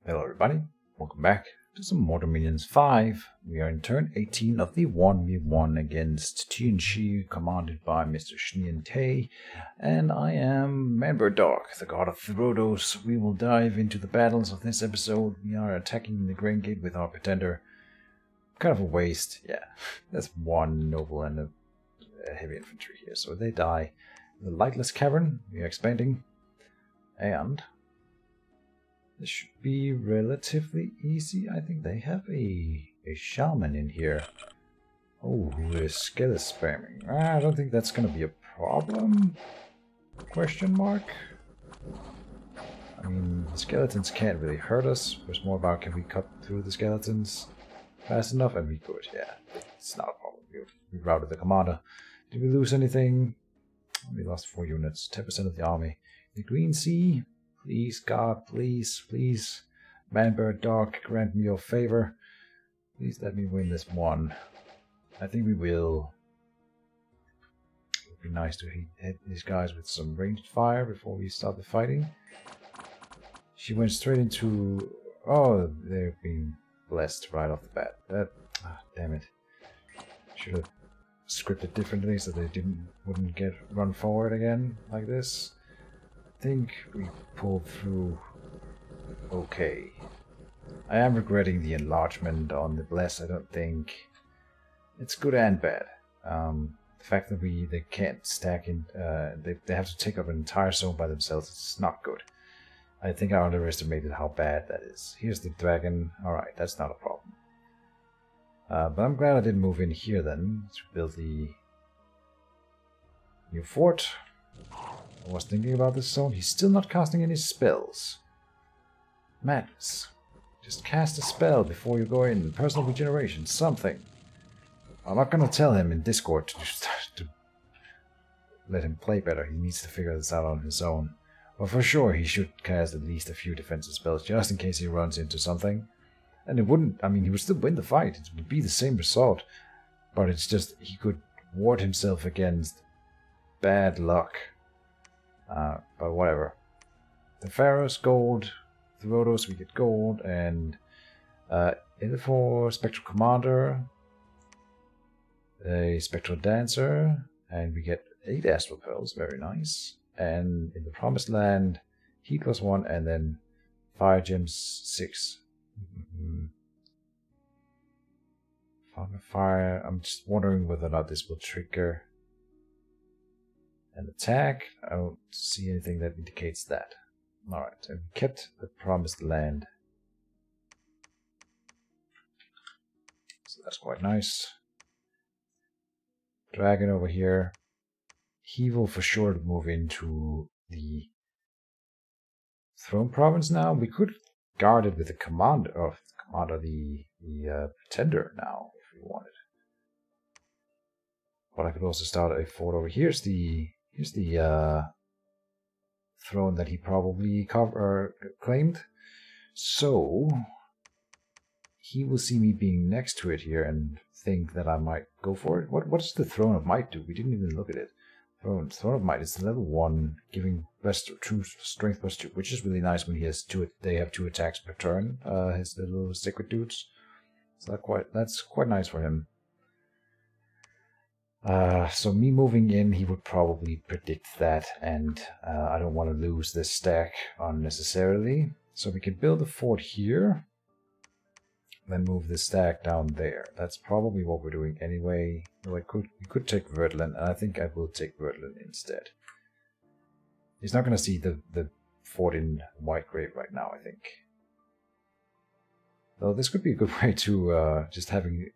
Hello everybody, welcome back to some more Dominions 5. We are in turn 18 of the 1v1 against Tien, commanded by Mr. Schneeente, and I am Manbird Dog, the god of Therodos. We will dive into the battles of this episode. We are attacking the Grain Gate with our Pretender. Kind of a waste, yeah. That's one noble and a heavy infantry here, so they die. The Lightless Cavern, we are expanding, and this should be relatively easy. I think they have a shaman in here. Oh, who is skill spamming. I don't think that's going to be a problem. Question mark. I mean, the skeletons can't really hurt us. It's more about, can we cut through the skeletons fast enough? And we could, yeah. It's not a problem. We routed the commander. Did we lose anything? We lost 4 units. 10% of the army. The Green Sea. Please, God, please, please. Manbird Dog, grant me your favor. Please let me win this one. I think we will. It would be nice to hit these guys with some ranged fire before we start the fighting. She went straight into... Oh, they're being blessed right off the bat. Damn it. Should have scripted differently so they wouldn't get run forward again like this. I think we pulled through okay. I am regretting the enlargement on the Bless. I don't think it's good and bad. The fact that they can't stack in, they have to take up an entire zone by themselves. It's not good. I think I underestimated how bad that is. Here's the dragon. Alright, that's not a problem. But I'm glad I didn't move in here then to build the new fort. I was thinking about this zone. He's still not casting any spells. Madness. Just cast a spell before you go in. Personal regeneration. Something. I'm not going to tell him in Discord to let him play better. He needs to figure this out on his own. But for sure he should cast at least a few defensive spells just in case he runs into something. And it wouldn't... I mean, he would still win the fight. It would be the same result. But it's just... he could ward himself against bad luck. But whatever. The Pharaohs, gold. Therodos, we get gold. And for Spectral Commander, a Spectral Dancer, and we get 8 Astral Pearls. Very nice. And in the Promised Land, Heat +1, and then Fire Gems 6. Fire. I'm just wondering whether or not this will trigger an attack. I don't see anything that indicates that. Alright, and we kept the Promised Land. So that's quite nice. Dragon over here. He will for sure move into the Throne Province now. We could guard it with the the Pretender now, if we wanted. But I could also start a fort over here. Here's the throne that he probably claimed. So he will see me being next to it here and think that I might go for it. What does the Throne of Might do? We didn't even look at it. Throne of Might is level 1, giving true strength +2, which is really nice when he has they have 2 attacks per turn. His little sacred dudes. So that's quite nice for him. So me moving in, he would probably predict that, and I don't want to lose this stack unnecessarily. So we can build a fort here, then move the stack down there. That's probably what we're doing anyway. We could take Vertland, and I think I will take Vertland instead. He's not going to see the fort in Whitegrave right now, I think. Though this could be a good way to just having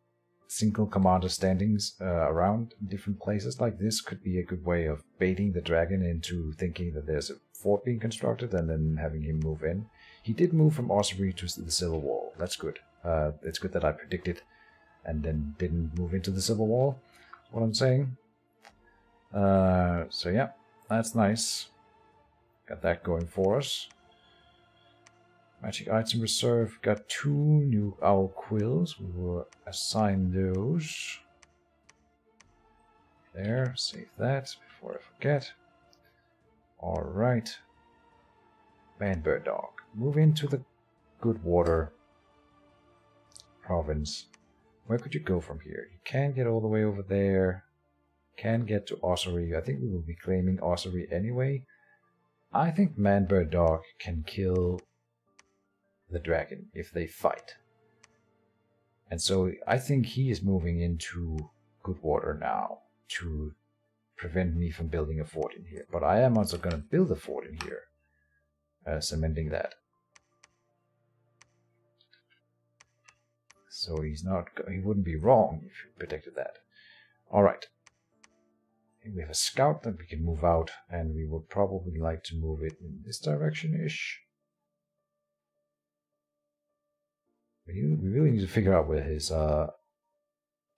single commander standings around in different places like this could be a good way of baiting the dragon into thinking that there's a fort being constructed and then having him move in. He did move from Ossuary to the Civil Wall. That's good. It's good that I predicted and then didn't move into the Civil Wall. That's what I'm saying. So yeah, that's nice. Got that going for us. Magic item reserve. Got 2 new owl quills. We will assign those. There, save that before I forget. Alright. Manbird Dog. Move into the good water province. Where could you go from here? You can get all the way over there. Can get to Ossuary. I think we will be claiming Ossuary anyway. I think Man Bird Dog can kill the dragon if they fight. And so I think he is moving into good water now to prevent me from building a fort in here. But I am also going to build a fort in here, cementing that. So he wouldn't be wrong if he predicted that. Alright. We have a scout that we can move out, and we would probably like to move it in this direction-ish. We really need to figure out where his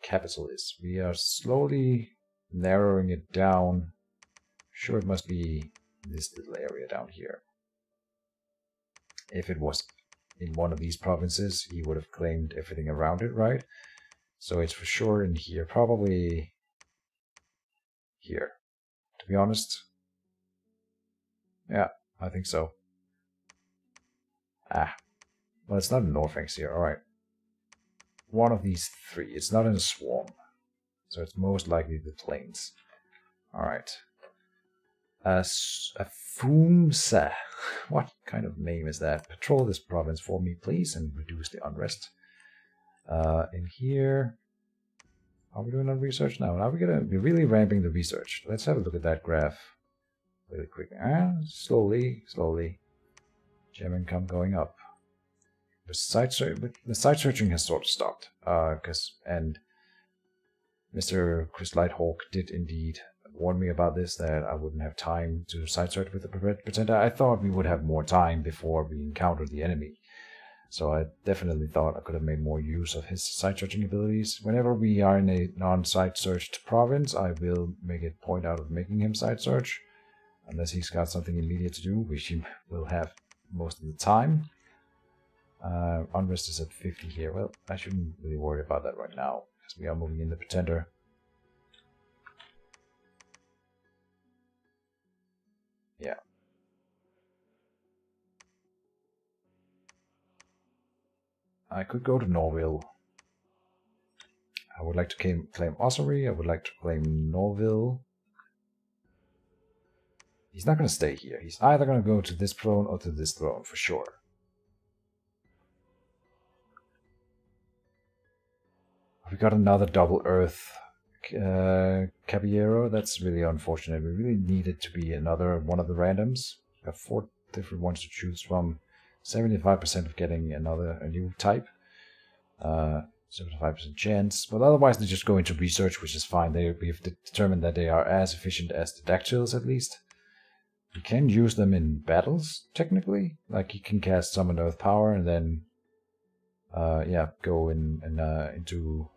capital is. We are slowly narrowing it down. Sure, it must be this little area down here. If it was in one of these provinces, he would have claimed everything around it, right? So it's for sure in here. Probably here, to be honest. Yeah, I think so. Well, it's not in Norfax here. Alright. One of these three. It's not in a swarm. So it's most likely the plains. Alright. Afumsa. What kind of name is that? Patrol this province for me, please, and reduce the unrest. In here... Are we doing our research now? Now we're going to be really ramping the research. Let's have a look at that graph really quick. Slowly. Gem income going up. The site searching has sort of stopped. And Mr. Chris Lighthawk did indeed warn me about this, that I wouldn't have time to site search with the pretender. I thought we would have more time before we encountered the enemy. So I definitely thought I could have made more use of his site searching abilities. Whenever we are in a non-site searched province, I will make a point out of making him site search. Unless he's got something immediate to do, which he will have most of the time. Unrest is at 50 here. Well, I shouldn't really worry about that right now, because we are moving in the pretender. Yeah. I could go to Norville. I would like to claim Ossuary. I would like to claim Norville. He's not going to stay here. He's either going to go to this throne or to this throne, for sure. We got another double Earth Caballero. That's really unfortunate. We really needed to be another one of the randoms. We got 4 different ones to choose from. 75% of getting a new type. 75% chance. But otherwise they just go into research, which is fine. We've determined that they are as efficient as the dactyls, at least. You can use them in battles, technically. Like, you can cast Summon Earth Power and then go into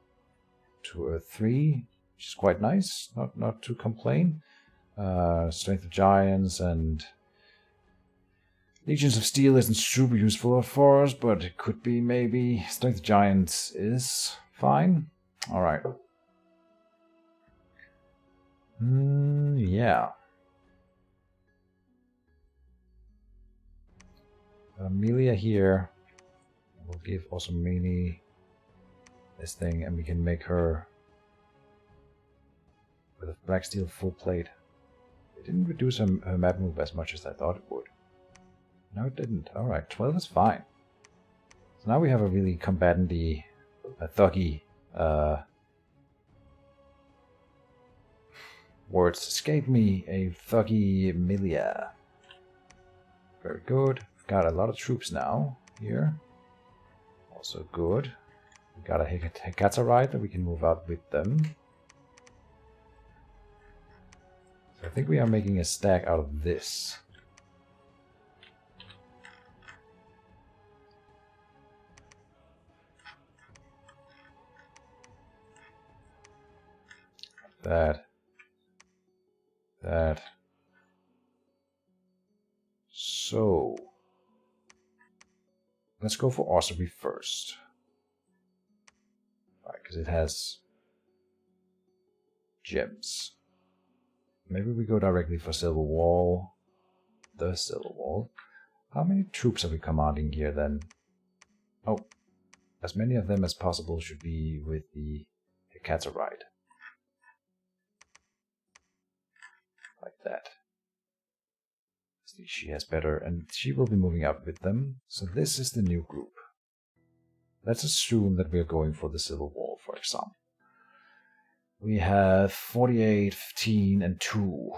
Earth 3, which is quite nice. Not to complain. Strength of Giants and Legions of Steel isn't super useful for us, but it could be maybe. Strength of Giants is fine. Alright. Yeah. Amelia here. We'll give also Mini this thing, and we can make her with a black steel full plate. It didn't reduce her map move as much as I thought it would. No, it didn't. Alright, 12 is fine. So now we have a really combatant-y, thuggy, words escape me, a thuggy Amelia. Very good. We've got a lot of troops now here. Also good. We've got a Hekatarite that we can move out with them. So I think we are making a stack out of this. That. So, let's go for Ossuary first. Right, because it has gems. Maybe we go directly for Silver Wall. The Silver Wall. How many troops are we commanding here then? Oh, as many of them as possible should be with the Catarite. Like that. See, she has better, and she will be moving out with them. So this is the new group. Let's assume that we are going for the Civil Wall, for example. We have 48, 15, and 2.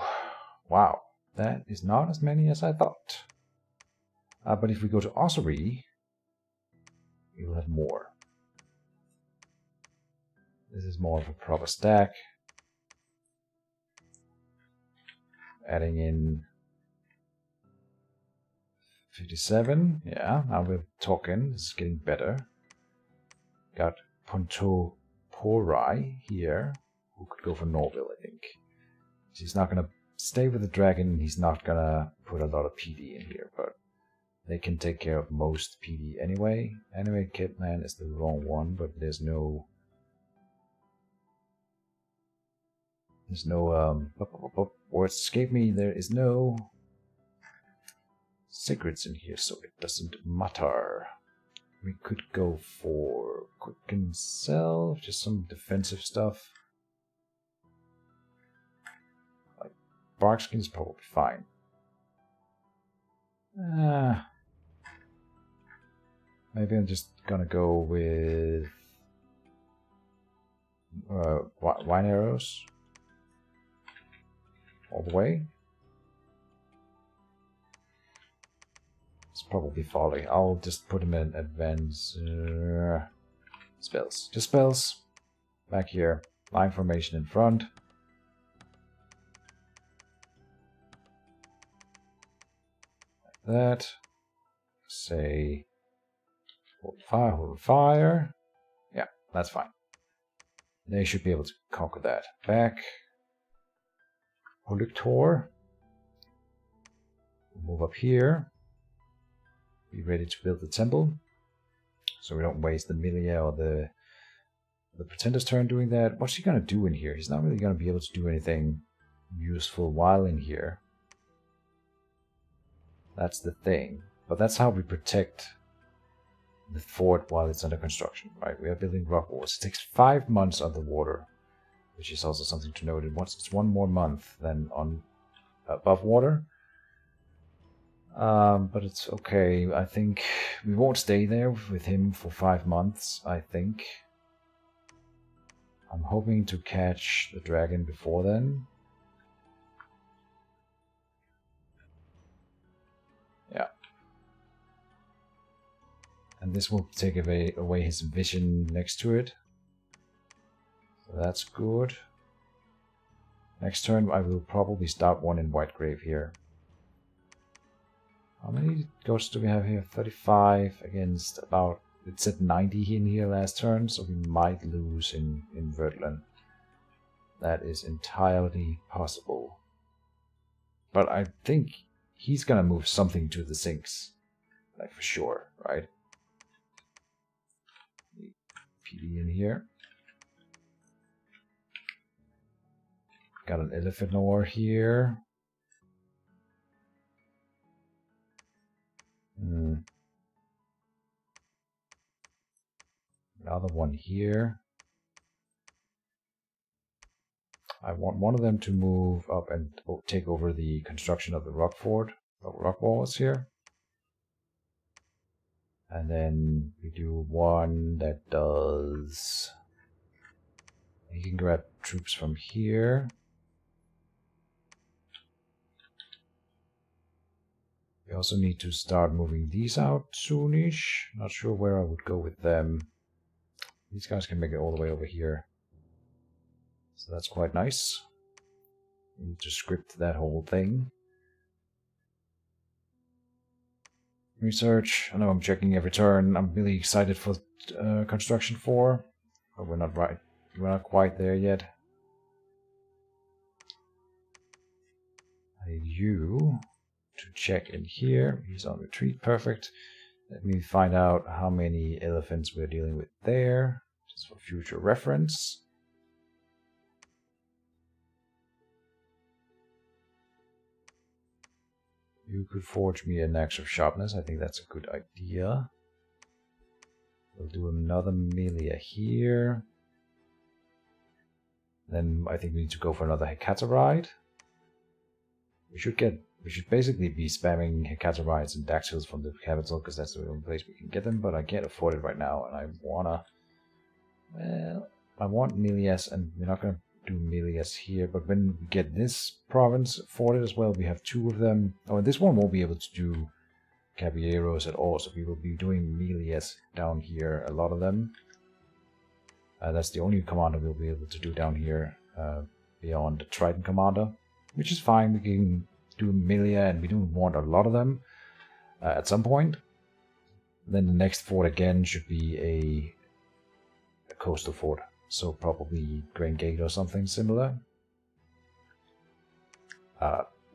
Wow, that is not as many as I thought. But if we go to Ossuary, we will have more. This is more of a proper stack. Adding in 57. Yeah, now we're talking. This is getting better. Got Ponto Porai here, who could go for Norville, I think. He's not going to stay with the dragon. He's not going to put a lot of PD in here, but they can take care of most PD anyway. Anyway, Kitman is the wrong one, but there's no words escape me. There is no secrets in here, so it doesn't matter. We could go for quick and sell, just some defensive stuff. Like Barkskin is probably fine. Maybe I'm just gonna go with wine arrows all the way. It's probably folly. I'll just put him in advance spells. Just spells. Back here. Line formation in front. Like that. Say hold fire. Yeah, that's fine. They should be able to conquer that. Back. Holictor. Move up here. Be ready to build the temple, so we don't waste the Milia or the Pretender's turn doing that. What's he gonna do in here? He's not really gonna be able to do anything useful while in here. That's the thing. But that's how we protect the fort while it's under construction, right? We are building rock walls. It takes 5 months underwater, which is also something to note. It's 1 more month than on above water. But it's okay. I think we won't stay there with him for 5 months, I think. I'm hoping to catch the dragon before then. Yeah. And this will take away his vision next to it. So that's good. Next turn I will probably start one in Whitegrave here. How many ghosts do we have here? 35 against about, it said 90 in here last turn, so we might lose in Verdland. That is entirely possible. But I think he's gonna move something to the sinks. Like for sure, right? PD in here. Got an Elephantore here. Another one here. I want one of them to move up and take over the construction of the rock walls here. And then we do one that does... You can grab troops from here. We also need to start moving these out soonish. Not sure where I would go with them. These guys can make it all the way over here. So that's quite nice. We need to script that whole thing. Research. I know I'm checking every turn. I'm really excited for construction 4. But we're not right. We're not quite there yet. I need you to check in here. He's on retreat. Perfect. Let me find out how many elephants we're dealing with there, just for future reference. You could forge me an axe of sharpness. I think that's a good idea. We'll do another melee here. Then I think we need to go for another Hecaterite. We should basically be spamming Hecaterites and Dactyls from the capital, because that's the only place we can get them, but I can't afford it right now, and I wanna... Well, I want Melias, and we're not gonna do Melias here, but when we get this province afforded as well, we have 2 of them. Oh, and this one won't be able to do Caballeros at all, so we will be doing Melias down here, a lot of them. That's the only commander we'll be able to do down here, beyond the Triton commander, which is fine. We can do Melia, and we don't want a lot of them at some point. Then the next fort again should be a coastal fort, so probably Grand Gate or something similar.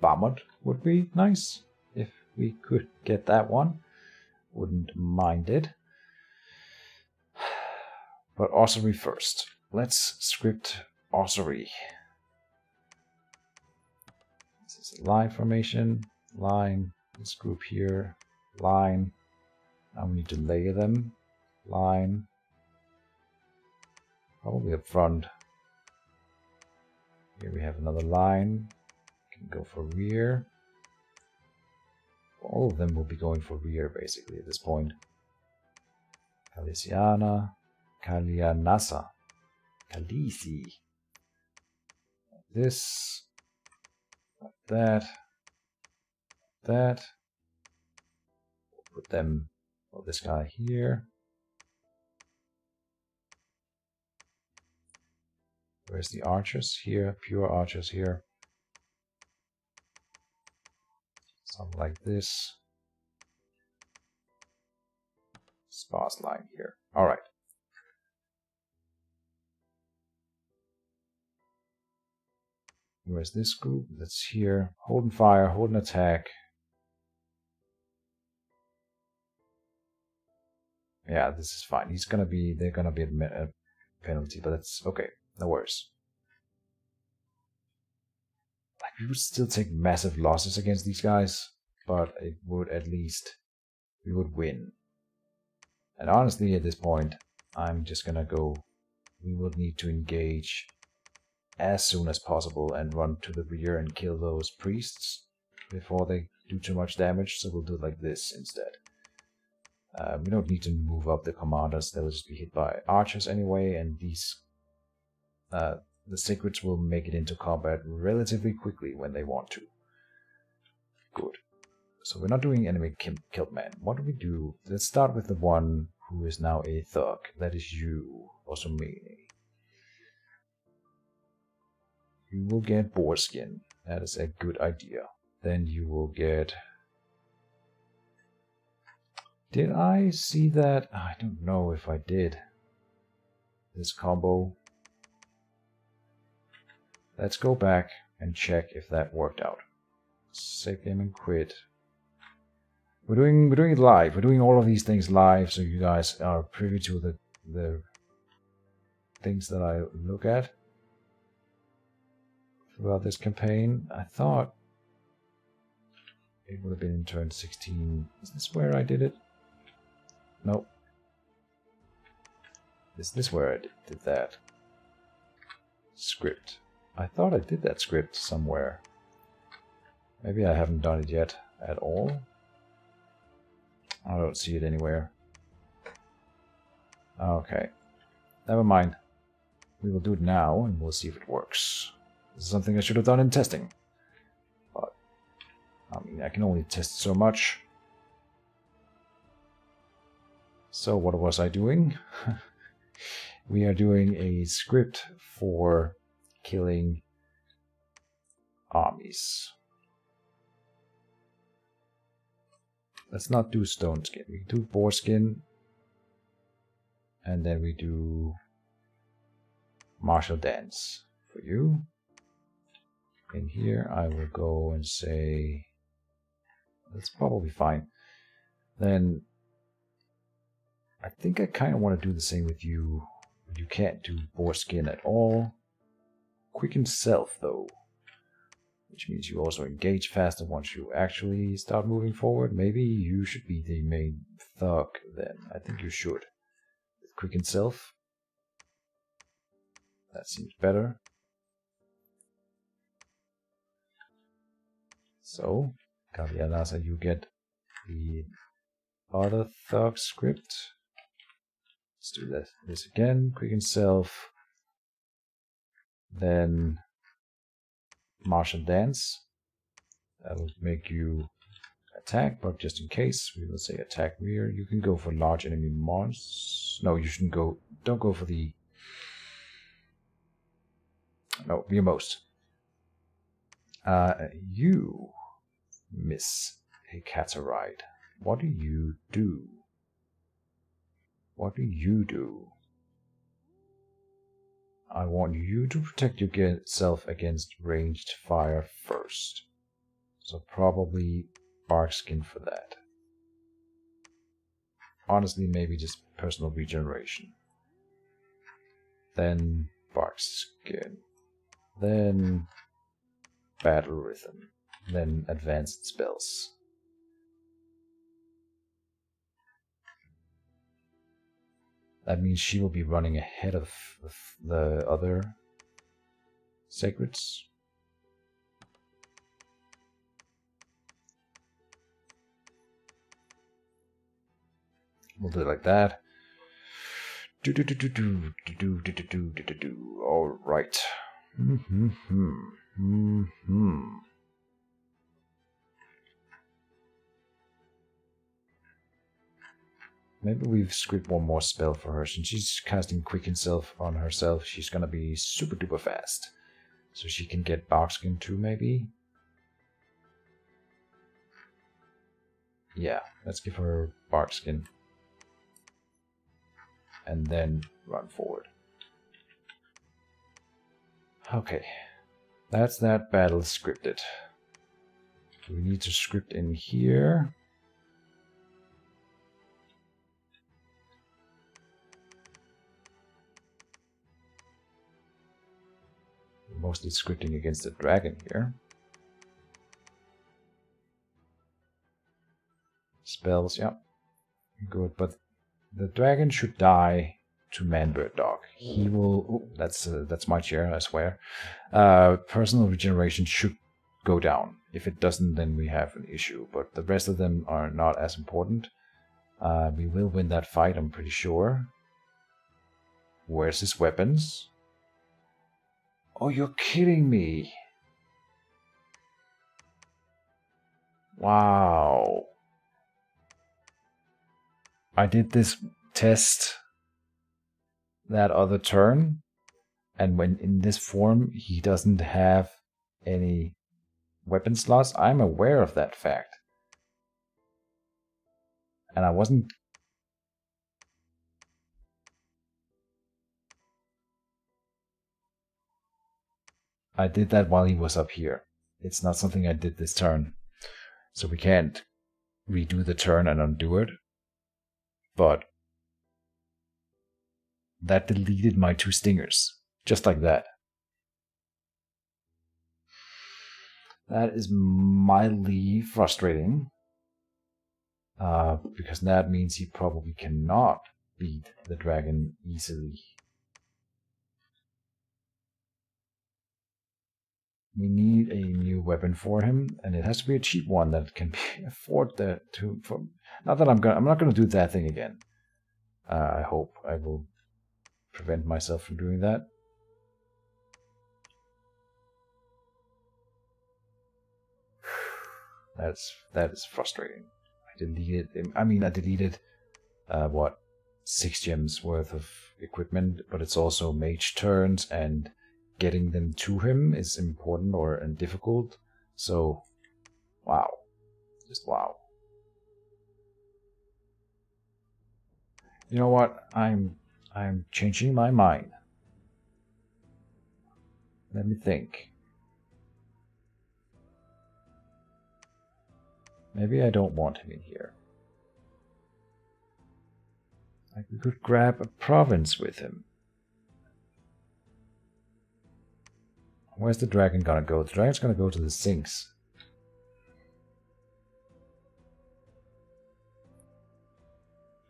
Barmouth would be nice if we could get that one. Wouldn't mind it. But Ossuary first. Let's script Ossuary. This is a line formation. Line. This group here. Line. Now we need to layer them. Line. Probably up front. Here we have another line. Can go for rear. All of them will be going for rear basically at this point. Calisiana. Kalianasa. Kalisi. Like this. Like that. That. We'll put them, well, this guy here. Where's the archers? Here, pure archers here. Something like this. Sparse line here. Alright. Where's this group? That's here. Hold and fire, hold and attack. Yeah, this is fine. They're gonna be a penalty, but that's okay. No worries. Like, we would still take massive losses against these guys, but it would at least, we would win. And honestly, at this point, I'm just gonna go, we will need to engage as soon as possible and run to the rear and kill those priests before they do too much damage, so we'll do it like this instead. We don't need to move up the commanders, they'll just be hit by archers anyway, and these the secrets will make it into combat relatively quickly when they want to. Good. So we're not doing enemy killed man. What do we do? Let's start with the one who is now a thug. That is you, Osumini. You will get boar skin. That is a good idea. Then you will get... Did I see that? I don't know if I did. This combo. Let's go back and check if that worked out. Save game and quit. We're doing it live. We're doing all of these things live, so you guys are privy to the things that I look at throughout this campaign. I thought it would have been in turn 16. Is this where I did it? Nope. Is this where I did that? Script. I thought I did that script somewhere. Maybe I haven't done it yet at all. I don't see it anywhere. Okay. Never mind. We will do it now and we'll see if it works. This is something I should have done in testing. But, I mean, I can only test so much. So what was I doing? We are doing a script for killing armies. Let's not do stone skin. We do boar skin. And then we do martial dance for you. In here I will go and say that's probably fine. Then I think I kind of want to do the same with you. You can't do boar skin at all. Quicken self though, which means you also engage faster once you actually start moving forward. Maybe you should be the main thug then. I think you should. quicken self. That seems better. So, Kalianasa, you get the other thug script. Let's do this again. Quicken self. Then martial dance. That will make you attack, but just in case, we will say attack rear. You can go for large enemy monsters. No, you shouldn't go. Don't go for the. No, your most. You miss a Catarite. What do you do? What do you do? I want you to protect yourself against ranged fire first. So probably Barkskin for that. Honestly, maybe just personal regeneration. Then Barkskin. Then Battle Rhythm. Then advanced spells. That means she will be running ahead of the other sacreds. We'll do it like that. All right. Maybe we've script one more spell for her. Since she's casting Quicken Self on herself, she's gonna be super duper fast. So she can get Barkskin too, maybe? Yeah, let's give her Barkskin. And then run forward. Okay, that's that battle scripted. We need to script in here. Mostly scripting against the dragon here. Spells, yeah, good, but the dragon should die to Manbird Dog. He will. Oh, that's my chair, I swear. Personal regeneration should go down. If it doesn't, then we have an issue. But the rest of them are not as important. We will win that fight, I'm pretty sure. Where's his weapons? Oh, you're kidding me! Wow. I did this test that other turn, and when in this form he doesn't have any weapon slots. I'm aware of that fact. And I wasn't... I did that while he was up here. It's not something I did this turn. So we can't redo the turn and undo it. But that deleted my 2 stingers. Just like that. That is mildly frustrating. Because that means he probably cannot beat the dragon easily. We need a new weapon for him, and it has to be a cheap one that can be afford that to. Not that I'm not gonna do that thing again. I hope I will prevent myself from doing that. That is frustrating. I deleted what 6 gems worth of equipment, but it's also mage turns, and getting them to him is important and difficult. So, wow, just wow. You know what? I'm changing my mind. Let me think. Maybe I don't want him in here. Like, we could grab a province with him. Where's the dragon gonna go? The dragon's gonna go to the sinks.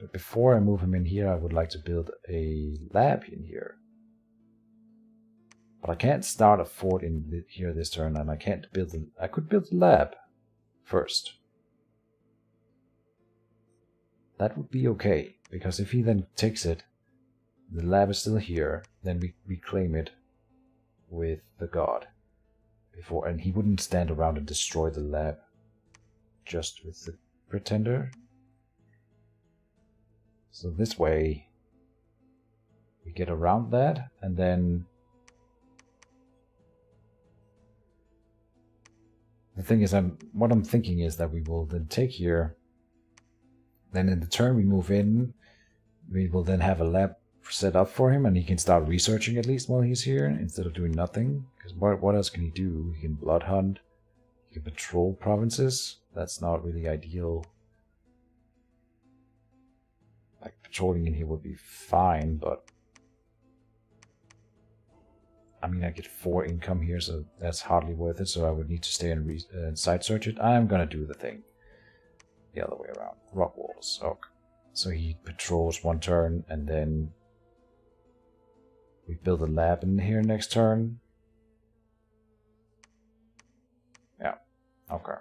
But before I move him in here, I would like to build a lab in here. But I can't start a fort in here this turn, and I can't build I could build a lab first. That would be okay, because if he then takes it, the lab is still here, then we reclaim it with the god before, and he wouldn't stand around and destroy the lab just with the pretender. So this way we get around that, and then the thing is, what I'm thinking is that we will then take here, then in the turn we move in, we will then have a lab set up for him, and he can start researching at least while he's here, instead of doing nothing. Because what else can he do? He can blood hunt, he can patrol provinces. That's not really ideal. Like, patrolling in here would be fine, but I mean, I get 4 income here, so that's hardly worth it, so I would need to stay and side search it. I'm gonna do the thing the other way around. Rock walls. Okay. So he patrols 1 turn, and then we build a lab in here next turn. Yeah. Okay.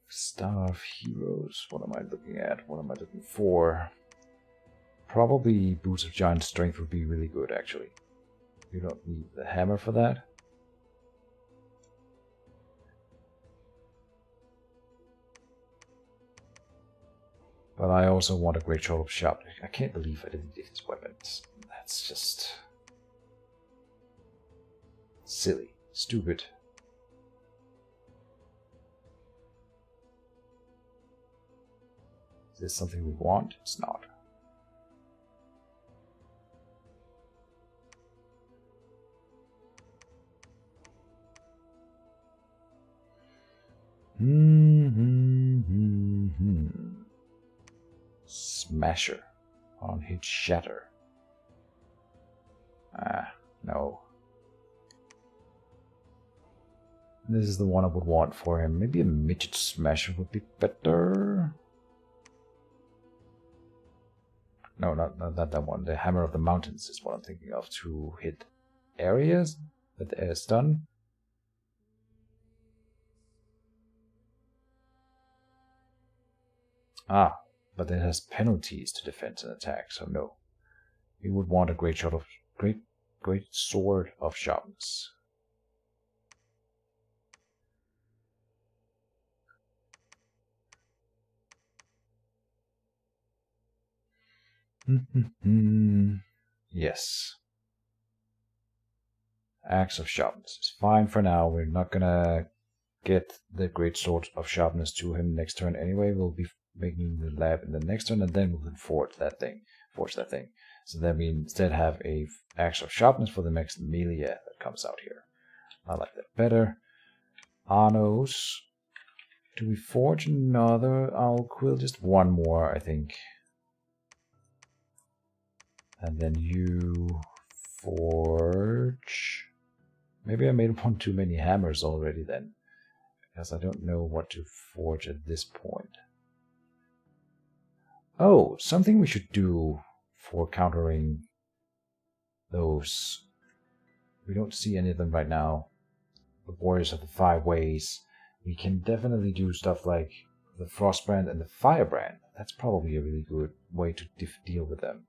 Star of Heroes. What am I looking at? What am I looking for? Probably Boots of Giant Strength would be really good, actually. You don't need the hammer for that. But I also want a Great Sword of Sharpness. I can't believe I didn't get his weapons. That's just silly. Stupid. Is this something we want? It's not. Smasher. On hit shatter. No. This is the one I would want for him. Maybe a midget smasher would be better. No, not that one. The Hammer of the Mountains is what I'm thinking of to hit areas that the air is done. Ah, but it has penalties to defense and attack, so no. We would want a great sword of sharpness. Yes. Axe of Sharpness is fine for now. We're not gonna get the Great Sword of Sharpness to him next turn anyway. We'll be making the lab in the next turn, and then we can forge that thing. So then we instead have a Axe of Sharpness for the next melee that comes out here. I like that better. Arnos. Do we forge another? I'll quill just 1 more, I think. And then you forge. Maybe I made 1 too many hammers already then, because I don't know what to forge at this point. Oh, something we should do for countering those. We don't see any of them right now. The Warriors of the 5 Ways. We can definitely do stuff like the Frostbrand and the Firebrand. That's probably a really good way to deal with them.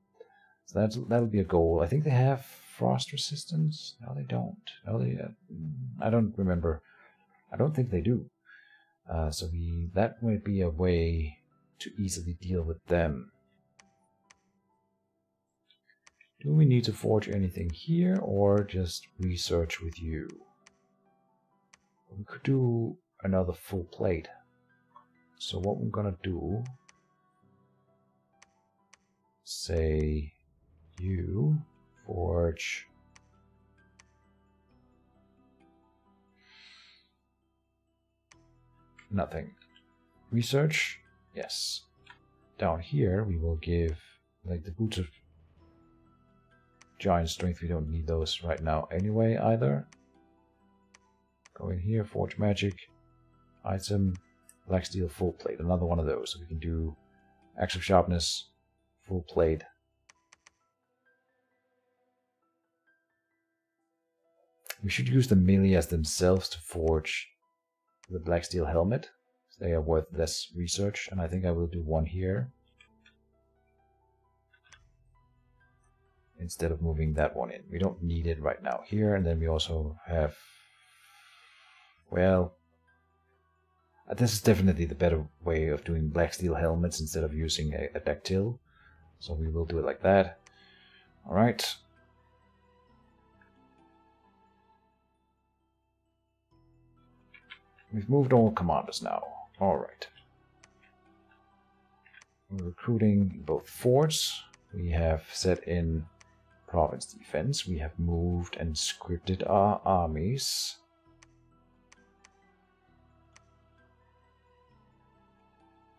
So that'll be a goal. I think they have frost resistance. No, they don't. No, I don't remember. I don't think they do. So that might be a way to easily deal with them. Do we need to forge anything here, or just research with you? We could do another full plate. So what we're gonna do, say you forge nothing. Research, yes. Down here we will give like the Boots of Giant Strength. We don't need those right now anyway either. Go in here, Forge Magic, item, Black Steel Full Plate. Another one of those. So we can do Axe of Sharpness, Full Plate. We should use the Melias themselves to forge the Black Steel Helmet. They are worth less research, and I think I will do one here. Instead of moving that one in. We don't need it right now here, and then we also have... Well... this is definitely the better way of doing Black Steel Helmets instead of using a dactyl. So we will do it like that. Alright. We've moved all commanders now. Alright. We're recruiting both forts. We have set in province defense. We have moved and scripted our armies.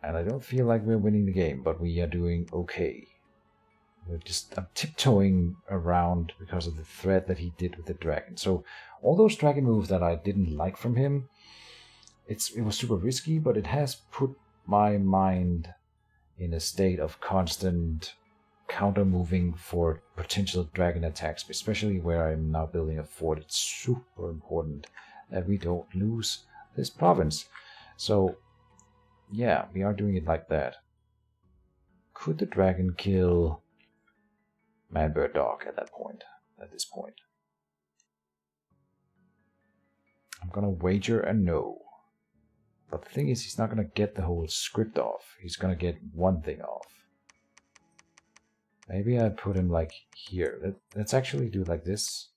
And I don't feel like we're winning the game, but we are doing okay. I'm tiptoeing around because of the threat that he did with the dragon. So all those dragon moves that I didn't like from him, it was super risky, but it has put my mind in a state of constant counter-moving for potential dragon attacks, especially where I'm now building a fort. It's super important that we don't lose this province. So, yeah, we are doing it like that. Could the dragon kill Man, Bird, Dog at this point? I'm gonna wager a no. But the thing is, he's not gonna get the whole script off. He's gonna get one thing off. Maybe I put him like here. Let's actually do it like this.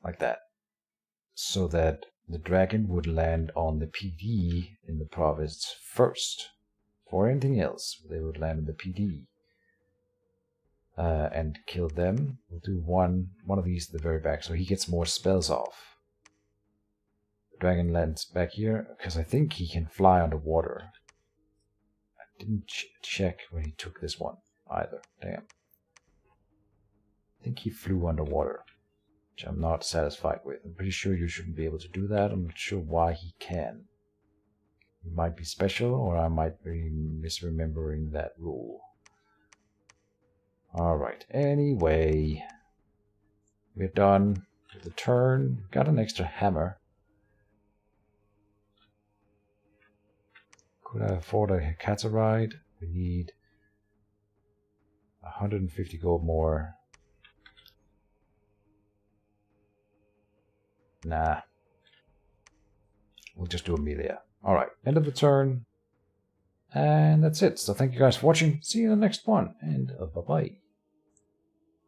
Like that. So that the dragon would land on the PD in the province first. For anything else, they would land in the PD. And kill them. We'll do one of these at the very back so he gets more spells off. The dragon lands back here because I think he can fly underwater. I didn't check when he took this one either. Damn. I think he flew underwater, which I'm not satisfied with. I'm pretty sure you shouldn't be able to do that. I'm not sure why he can. He might be special, or I might be misremembering that rule. Alright, anyway. We're done with the turn. Got an extra hammer. Could I afford a Cataride? We need 150 gold more. Nah. We'll just do Amelia. Alright, end of the turn. And that's it. So thank you guys for watching. See you in the next one. And bye-bye.